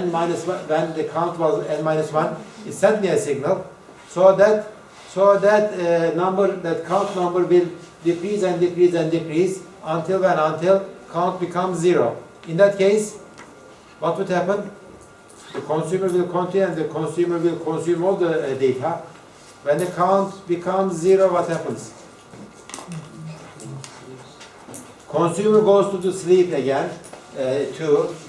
n minus 1, when the count was n minus 1, it sent me a signal. So that count number will decrease and decrease and decrease until when? Until count becomes 0. In that case, what would happen? The consumer will continue and the consumer will consume all the data. When the count becomes 0, what happens? Consumer goes to the sleep again,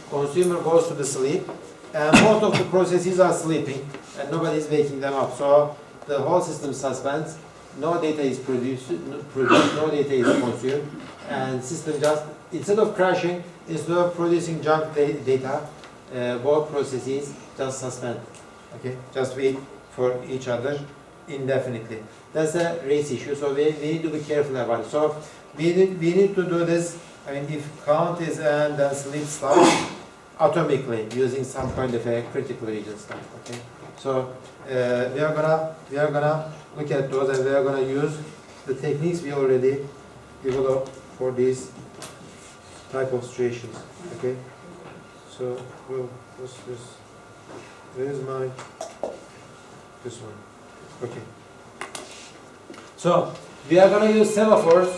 consumer goes to the sleep, and both of the processes are sleeping, and nobody is waking them up. So the whole system suspends, no data is produced, no data is consumed, and system just, instead of crashing, instead of producing junk data, both processes just suspend. Okay, just wait for each other indefinitely. That's a race issue, so we need to be careful about it. So we need to do this. I mean, if count is n, then sleep starts atomically using some kind of a critical region stuff. Okay, so we are gonna look at those, and we are gonna use the techniques we already developed for these type of situations. Okay, so what's this? Where is my this one? Okay. So we are going to use semaphores.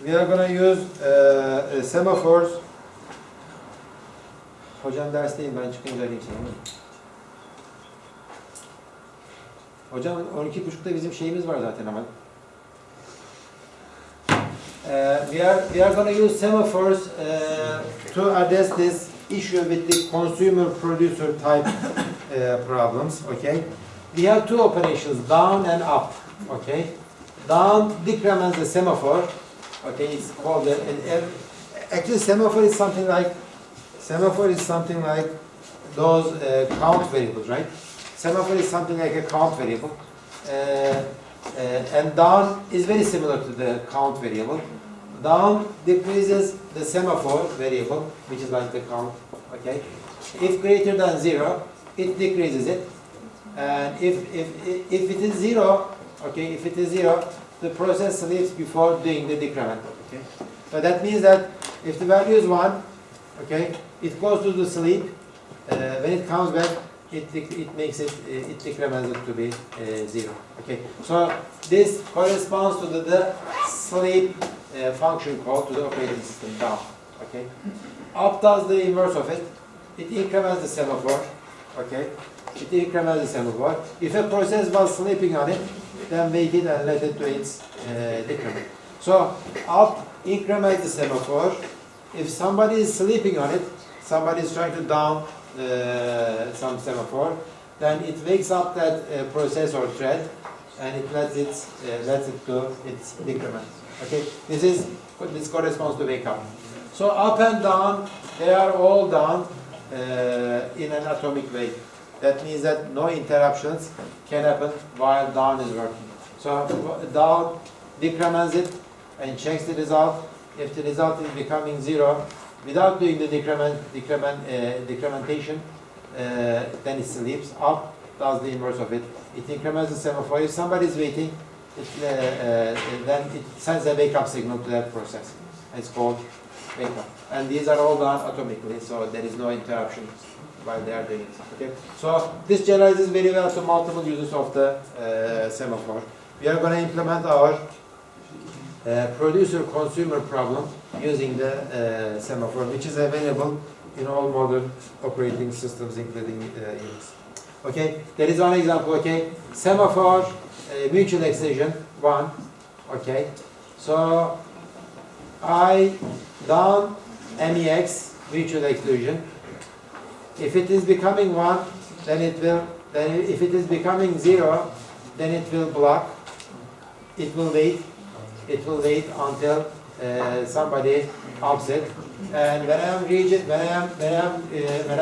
We are going to use semaphores. Hocam dersteyim, ben çıkınca arayayım seni. Hocam 12.30'da bizim şeyimiz var zaten ama. We are going to use semaphores to address this issue with the consumer-producer type problems. Okay. We have two operations, down and up. Okay, down decrements the semaphore. Okay, it's called actually semaphore is something like those count variables, right? Semaphore is something like a count variable, and down is very similar to the count variable. Down decreases the semaphore variable, which is like the count. Okay, if greater than 0, it decreases it. And if it is 0, okay, if it is 0, the process sleeps before doing the decrement. Okay, so that means that if the value is 1, okay, it goes to the sleep. When it comes back, it decrements it to be 0. Okay, so this corresponds to the sleep function call to the operating system down. Okay, up does the inverse of it. It increments the semaphore. Okay. It increments the semaphore. If a process was sleeping on it, then wait it and let it do its decrement. So up increments the semaphore. If somebody is sleeping on it, somebody is trying to down some semaphore, then it wakes up that process or thread, and it lets it do its decrement. Okay, this corresponds to wake up. So up and down, they are all down in an atomic way. That means that no interruptions can happen while down is working. So down decrements it and checks the result. If the result is becoming 0, without doing the decrementation, then it sleeps. Up does the inverse of it. It increments the semaphore. If somebody is waiting, then it sends a wake-up signal to that process. It's called wake-up. And these are all done atomically, so there is no interruption while they are doing it. Okay? So this generalizes very well to multiple uses of the semaphore. We are going to implement our producer-consumer problem using the semaphore, which is available in all modern operating systems, including Unix. Okay, there is one example. Okay, semaphore mutual exclusion 1. Okay, so I down MEX mutual exclusion. If it is becoming 1, then it will. Then if it is becoming 0, then it will block. It will wait. It will wait until somebody ups it. And when I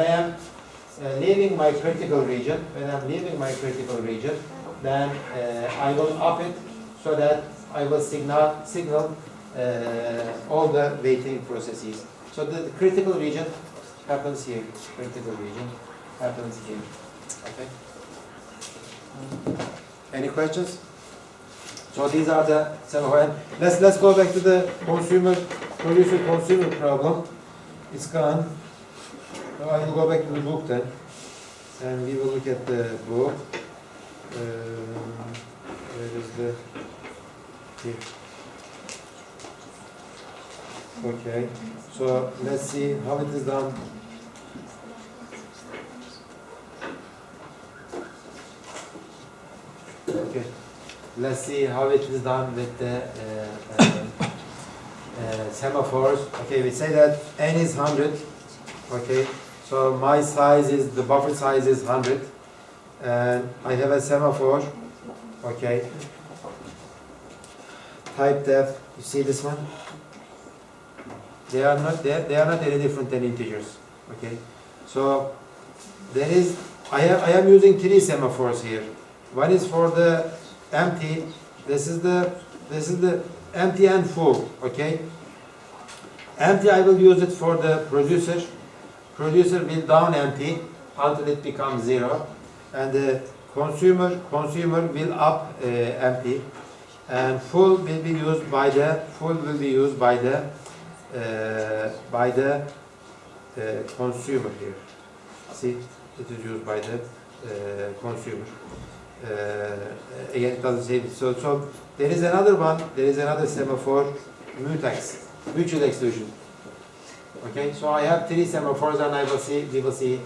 am leaving my critical region, then I will up it so that I will signal all the waiting processes. So the critical region happens here. Critical region happens here. Okay. Any questions? So these are the semaphore. Let's go back to the producer-consumer problem. It's gone. I will go back to the book then, and we will look at the book. Where is the here? Okay, so let's see how it is done. Okay, let's see how it is done with the semaphores. Okay, we say that n is 100. Okay, so my size is, the buffer size is 100, and I have a semaphore. Okay, type def. You see this one? They are not any different than integers. Okay, so there is, I am using 3 semaphores here. One is for the empty. This is the empty and full. Okay, empty I will use it for the producer. Producer will down empty until it becomes 0, and the consumer will up empty, and full will be used by the consumer here. See, it is used by the consumer. Again, it doesn't say this. So there is another one. There is another semaphore, mutex, mutual exclusion. Okay, so I have 3 semaphores, and we will see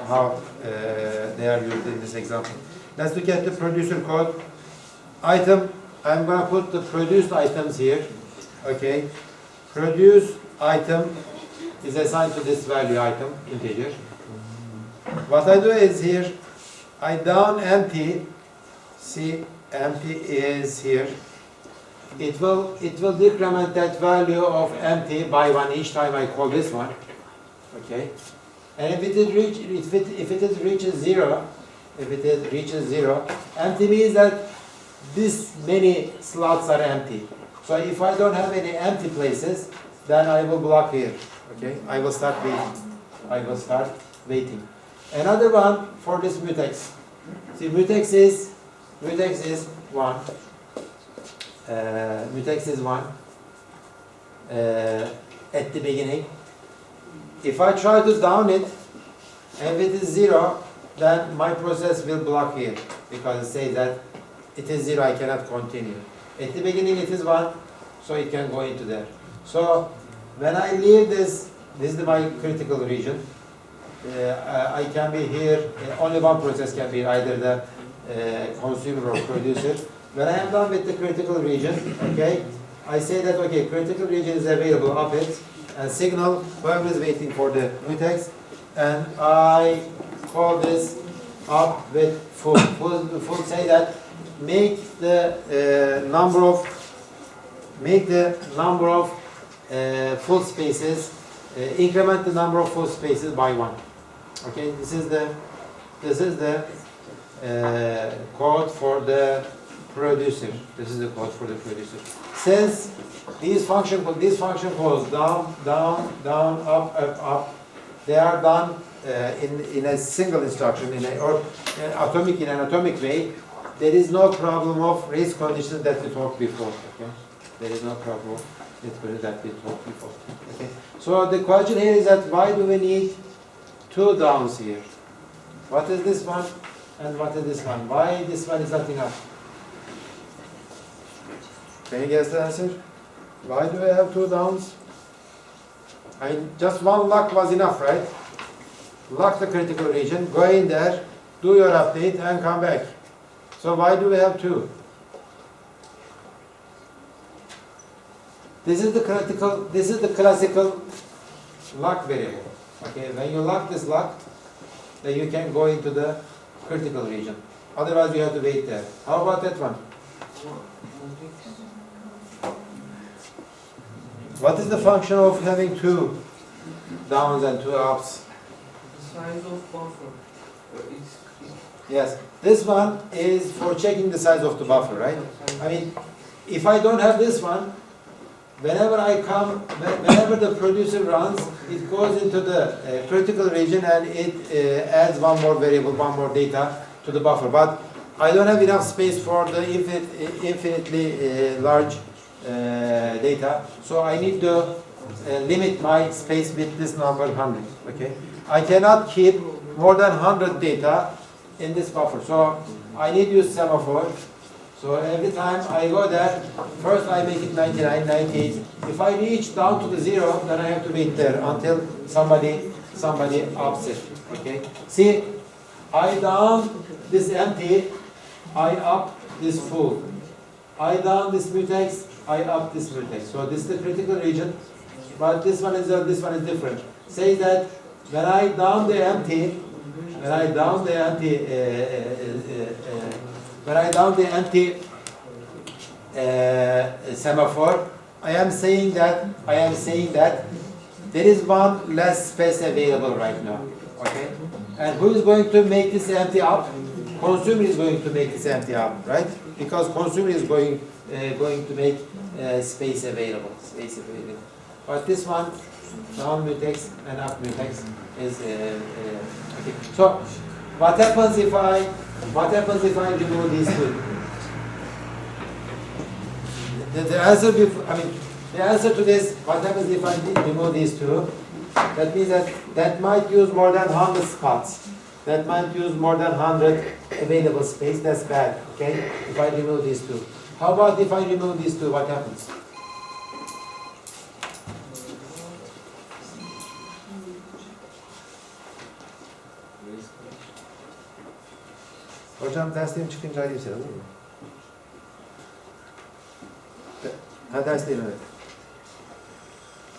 how they are used in this example. Let's look at the producer code. Item, I'm going to put the produced items here. Okay, produced item is assigned to this value item, integer. What I do is here, I down empty. See, empty is here. It will decrement that value of empty by 1 each time I call this one. Okay, and if it reaches 0, empty means that this many slots are empty. So if I don't have any empty places, then I will block here. Okay, I will start waiting. Another one for this mutex. See, mutex is 1. Mutex is 1 at the beginning. If I try to down it, and if it is 0, then my process will block here, because it says that it is 0, I cannot continue. At the beginning it is 1, so it can go into there. So when I leave this is my critical region. I can be here, only one process can be either the consumer or producer. When I am done with the critical region, okay, I say that, okay, critical region is available, up it, and signal whoever is waiting for the mutex, and I call this up with full. Full say that make the number of full spaces, increment the number of full spaces by 1. Okay, this is the code for the producer. This is the code for the producer. Since these function calls down, up, up, they are done in a single instruction, in an atomic way, there is no problem of race conditions that we talked before. Okay, there is no problem that we talked before. Okay, so the question here is that why do we need 2 downs here? What is this one and what is this one? Why this one is not enough? Can you guess the answer? Why do I have 2 downs? Just one lock was enough, right? Lock the critical region, go in there, do your update, and come back. So why do we have 2? This is the classical lock variable. Okay, when you lock this lock, then you can go into the critical region. Otherwise, you have to wait there. How about that one? What is the function of having 2 downs and 2 ups? The size of buffer. Yes, this one is for checking the size of the buffer, right? I mean, if I don't have this one, whenever the producer runs, it goes into the critical region and it adds one more variable, one more data to the buffer. But I don't have enough space for the infinitely large data, so I need to limit my space with this number 100. Okay, I cannot keep more than 100 data in this buffer. So I need to use semaphore. So every time I go there, first I make it 99, 98. If I reach down to the 0, then I have to wait there until somebody ups it. Okay. See, I down this empty, I up this full. I down this mutex, I up this mutex. So this is the critical region, but this one is different. Say that when I down the empty, when I down the empty semaphore, I am saying that there is one less space available right now. Okay, and who is going to make this empty up? Consumer is going to make this empty up, right? Because consumer is going to make space available. But this one, down mutex and up mutex is okay. So what happens if I remove these two? The answer to this, what happens if I remove these two? That means that might use more than 100 spots. That might use more than 100 available space. That's bad, okay? If I remove these two. How about if I remove these two, what happens? Hocam derslerim çıkınca ayrı bir şey olur mu? Ha derslerim evet.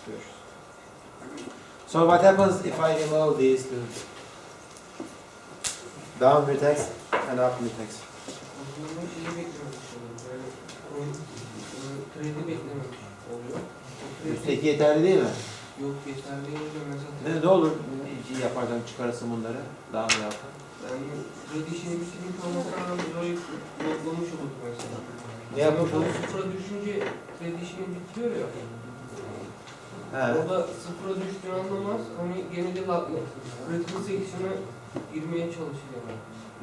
Görüşürüz. So what happens if I remove these two? Down mutex and up mutex. Üstteki yeterli değil mi? Yok yeterli değil mesela. Ne olur yaparsan çıkarırsın bunları daha mı yapar? Yani kredi işini bitirdiğim zaman burayı yoklamış olduk mesela. Ne yapalım? Sıfıra düşünce kredi işini bitiyor ya. He. Orada sıfıra düştüğünü anlamaz. Hani gene de critical section'a girmeye çalışıyor.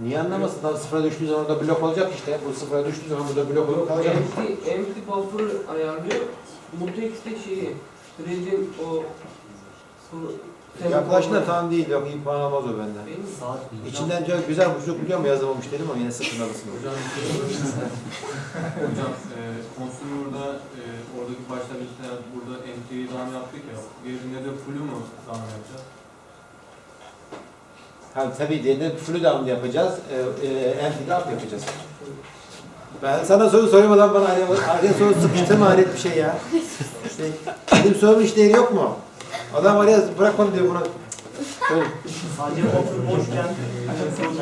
Niye anlamasın? Tam sıfıra düştüğü zaman da blok olacak işte. Bu sıfıra düştüğü zaman burada blok olup kalacak. Empty buffer'ı ayarlıyor. Mutex'te şeyi, thread'in o Yaklaşına tam değil. Yok iyi puan almaz o benden. İçinden çok güzel buçuk biliyor mu yazamamış dedim ama yine sıkıntılısın. Hocam, consumer'da oradaki başta bir tane burada empty'yi dam yaptık ya. Diğerinde de full'ü mü dam yapacağız? Ha, tabii diğerinde full'ü down yapacağız. Empty'de up yapacağız. Ben sana soru sormadan bana araya soru sıkıştırma alet bir şey ya. İşte, benim sorum işleri yok mu? Adam araya bırak onu diyor buna. Sadece buffer boşken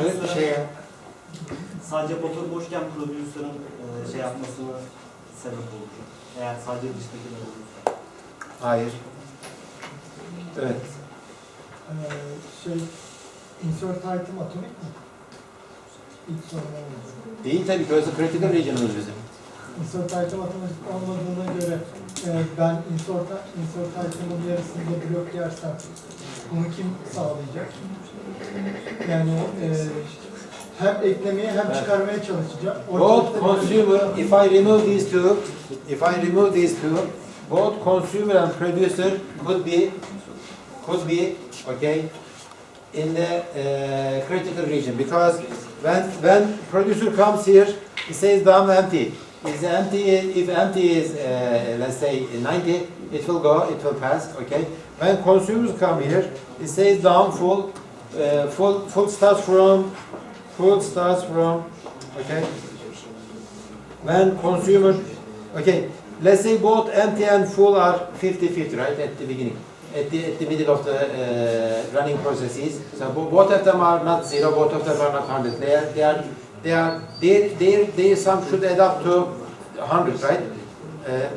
Evet bir şey ya. sadece buffer boşken producer'ın şey yapmasına sebep olur. Eğer sadece dıştakiler olursa. Hayır. Evet. Insert item atomik mi? İlk soruna Değil tabii ki. Orası critical region'ımız bizim. Insert item atomik olmadığına göre ben insert item'ın yarısında blok yersem bunu kim sağlayacak? Yani hem eklemeye hem çıkarmaya çalışacağım. Both consumer, if I remove these two, both consumer and producer could be okay in the critical region, because when producer comes here, he says down empty. If empty is let's say 90, it will pass. Okay. When consumers come here, it says down full. Full starts from. Okay. When consumer, okay. Let's say both empty and full are 50-50, right, at the beginning. At the middle of the running processes. So both of them are not 0, both of them are not 100. Their sum should add up to 100, right?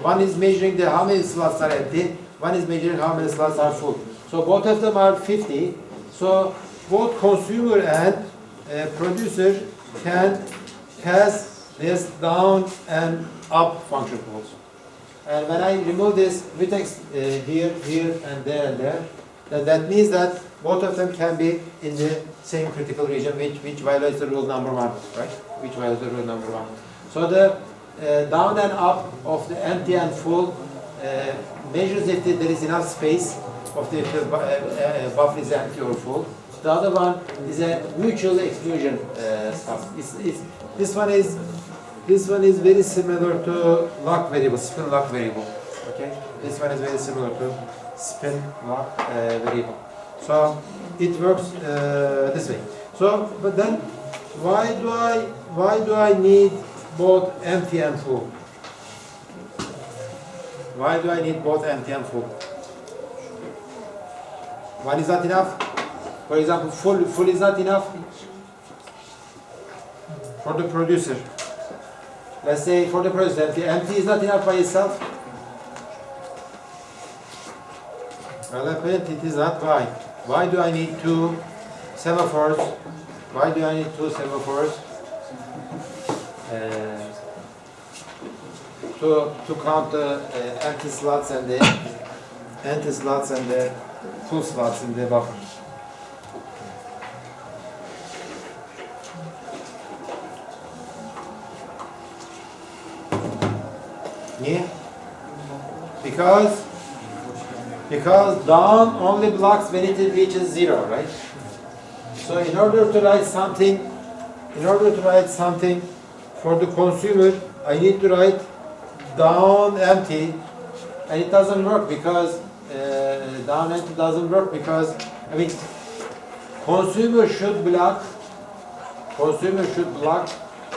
One is measuring how many slots are empty, one is measuring how many slots are full. So both of them are 50. So both consumer and producer can pass this down and up function calls. And when I remove this mutex here, and there, then that means that both of them can be in the same critical region, which violates the rule number 1, right? Which violates the rule number 1. So the down and up of the empty and full measures if there is enough space of the if the buffer is empty or full. The other one is a mutual exclusion stuff. This one is very similar to lock variable, spin lock variable. Okay, this one is very similar to spin lock variable. So it works this way. So, but then why do I need both empty and full? Why do I need both empty and full? One is not enough. For example, full is not enough for the producer. Let's say for the producer, the empty is not enough by itself. Well, apparently it is not. Why? Why do I need two semaphores? Why do I need two semaphores? To count the empty slots and the full slots in the buffer. Yeah. Because down only blocks when it reaches 0, right? So in order to write something for the consumer, I need to write down empty, and it doesn't work because down empty doesn't work because consumer should block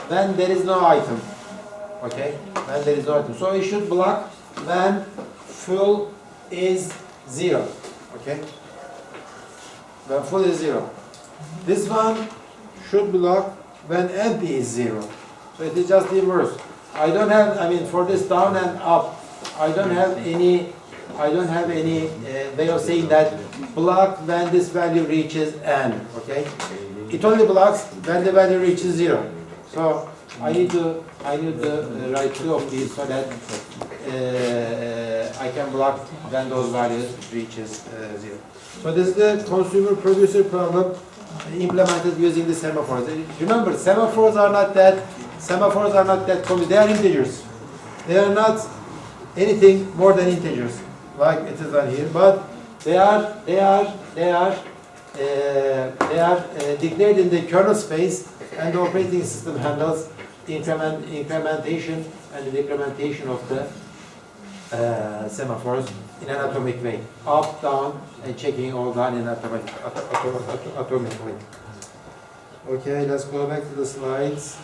when there is no item. Okay, when there is no item. So it should block when full is 0. Okay, when full is 0. This one should block when empty is 0. So it is just the inverse. I don't have, for this down and up, I don't have any way of saying that block when this value reaches n. Okay, it only blocks when the value reaches 0. So I need to write two of these so that I can block when those values reaches 0. So this is the consumer producer problem implemented using the semaphores. Remember, semaphores are not that common. They are integers. They are not anything more than integers, like it is on here. But they are declared in the kernel space, and the operating system handles incrementation and the decrementation of the semaphores in an atomic way, up, down, and checking all done in atomic way. Okay, let's go back to the slides.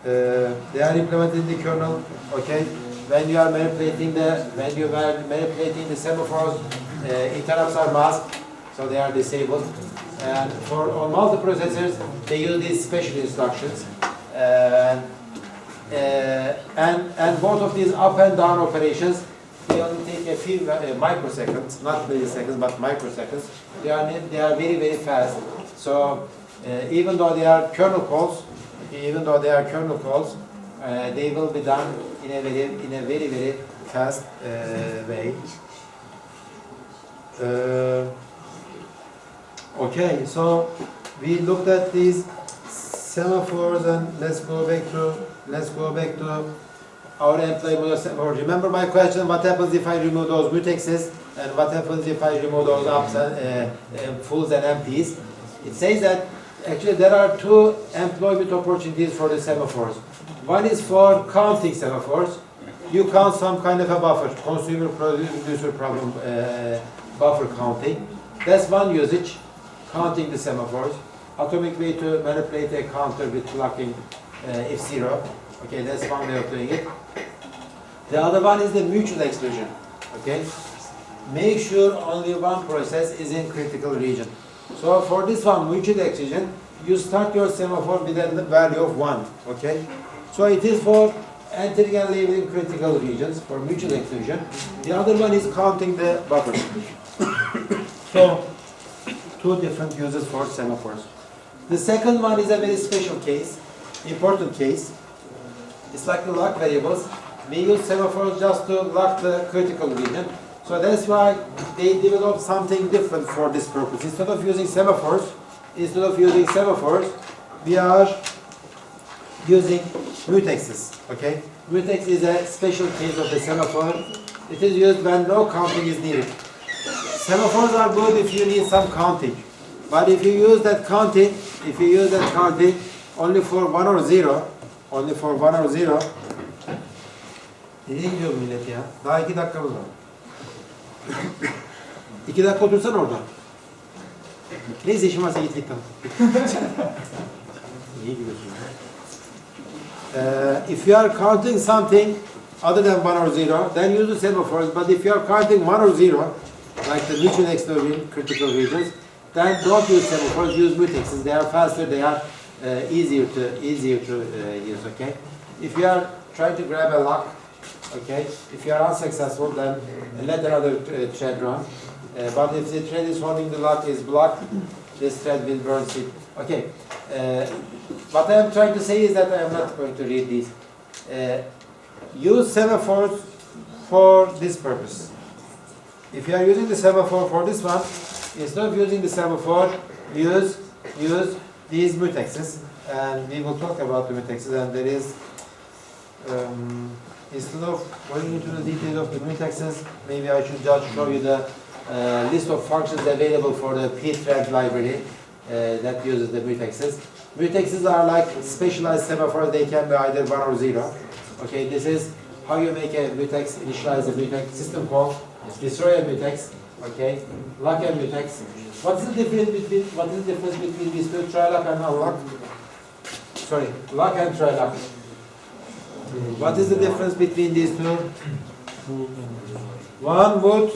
They are implemented in the kernel. Okay, when you are manipulating the semaphores, interrupts are masked, so they are disabled. And for on multiprocessors, they use these special instructions. And both of these up and down operations, they only take a few microseconds, not milliseconds, but microseconds. They are very, very fast. So even though they are kernel calls, they will be done in a very, very fast way. Okay, so we looked at these semaphores, and let's go back to our employee model semaphore. Remember my question: what happens if I remove those mutexes, and what happens if I remove those ups and fulls and empties? It says that actually there are two employment opportunities for the semaphores. One is for counting semaphores. You count some kind of a buffer, consumer producer problem, buffer counting. That's one usage, counting the semaphores. Atomic way to manipulate a counter with clocking if 0. Okay, that's one way of doing it. The other one is the mutual exclusion. Okay, make sure only one process is in critical region. So for this one, mutual exclusion, you start your semaphore with a value of 1. Okay, so it is for entering and leaving critical regions for mutual exclusion. The other one is counting the buffer. So two different uses for semaphores. The second one is a very special case, important case. It's like the lock variables. We use semaphores just to lock the critical region. So that's why they developed something different for this purpose. Instead of using semaphores, we are using mutexes. Okay, mutex is a special case of the semaphore. It is used when no counting is needed. Semaphores are good if you need some counting. But if you use that counting, only for 1 or 0, nereye gidiyor millet ya? Daha 2 dakikamız var. 2 dakika otursan orada. Neyse işim varsa git tamam. Niye gidiyorsun? If you are counting something other than 1 or 0, then use the semaphores. But if you are counting 1 or 0, like the mutual exclusion, critical regions, then don't use semaphores, use mutexes. They are faster, they are easier to use, okay? If you are trying to grab a lock, okay, if you are unsuccessful, then let another thread run. But if the thread is holding the lock is blocked, this thread will burn it. Okay. What I am trying to say is that I am not going to read these. Use semaphores for this purpose. If you are using the semaphore for this one, instead of using the semaphore, use these mutexes, and we will talk about the mutexes. And there is, instead of going into the details of the mutexes, maybe I should just show you the list of functions available for the pthread library that uses the mutexes. Mutexes are like specialized semaphores. They can be either 1 or 0. Okay, this is how you make a mutex, initialize a mutex. System call, destroy a mutex. Okay, lock a mutex. What is the difference between these two? Try lock and unlock. Sorry, lock and try lock. What is the difference between these two? One would.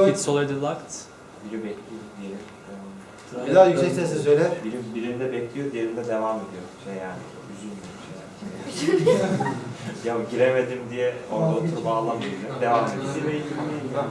It's already locked. Biri bekliyor, diğeri Bir daha yüksek sesle söyle. birinde bekliyor, diğerinde devam ediyor. Şey yani, üzülmüyor. Şey yani. Ya giremedim diye orada oturup ağlamıyor. Devam ediyor.